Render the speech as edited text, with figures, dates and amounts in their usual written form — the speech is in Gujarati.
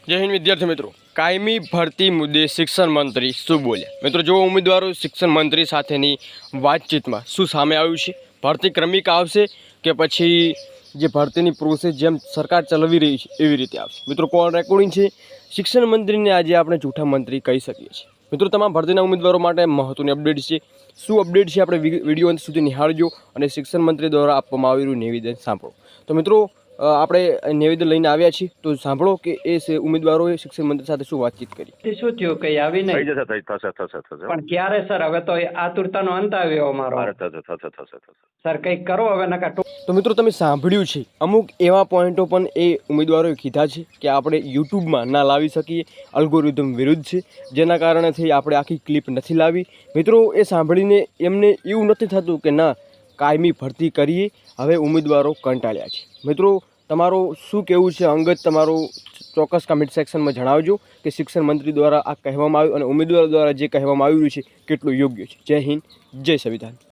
જય હિન્દ વિદ્યાર્થી મિત્રો, કાયમી ભરતી મુદ્દે શિક્ષણ મંત્રી શું બોલ્યા? મિત્રો, જો ઉમેદવારો શિક્ષણ મંત્રી સાથેની વાતચીતમાં શું સામે આવ્યું છે? ભરતી ક્રમિક આવશે કે પછી જે ભરતીની પ્રોસેસ જેમ સરકાર ચલાવી રહી છે એવી રીતે આવશે? મિત્રો, કોણ રેકોર્ડિંગ છે? શિક્ષણ મંત્રીને આજે આપણે જૂઠા મંત્રી કહી શકીએ છીએ. મિત્રો, તમામ ભરતીના ઉમેદવારો માટે મહત્વની અપડેટ છે. શું અપડેટ છે આપણે વિડીયો અંત સુધી નિહાળજો અને શિક્ષણ મંત્રી દ્વારા આપવામાં આવેલું નિવેદન સાંભળો. તો મિત્રો, આપણે નિવેદન લઈને આવ્યા છીએ, તો સાંભળો કે એ ઉમેદવારોએ શિક્ષણ મંત્રી સાથે શું વાતચીત કરી. શું થયું? કઈ આવી થઈ નહીં, જશે, થશે. પણ ક્યારે સર? હવે તો આતુરતાનો અંત આવ્યો અમારો. અરે થશે. સર કંઈક કરો હવે, નકા તો મિત્રો, તમે સાંભળ્યું છે, અમુક એવા પોઈન્ટો પણ એ ઉમેદવારોએ કીધા છે કે આપણે યુટ્યુબમાં ના લાવી શકીએ, અલ્ગોરિધમ વિરુદ્ધ છે, જેના કારણેથી આપણે આખી ક્લિપ નથી લાવી. મિત્રો, એ સાંભળીને એમને એવું નથી થતું કે ના, કાયમી ભરતી કરીએ, હવે ઉમેદવારો કંટાળ્યા છે. મિત્રો, તમારું શું કહેવું છે અંગત તમારું ચોક્કસ કમેન્ટ સેક્શનમાં જણાવજો કે શિક્ષણ મંત્રી દ્વારા આ કહેવામાં આવ્યું અને ઉમેદવાર દ્વારા જે કહેવામાં આવ્યું છે કેટલું યોગ્ય છે. જય હિન્દ, જય સંવિધાન.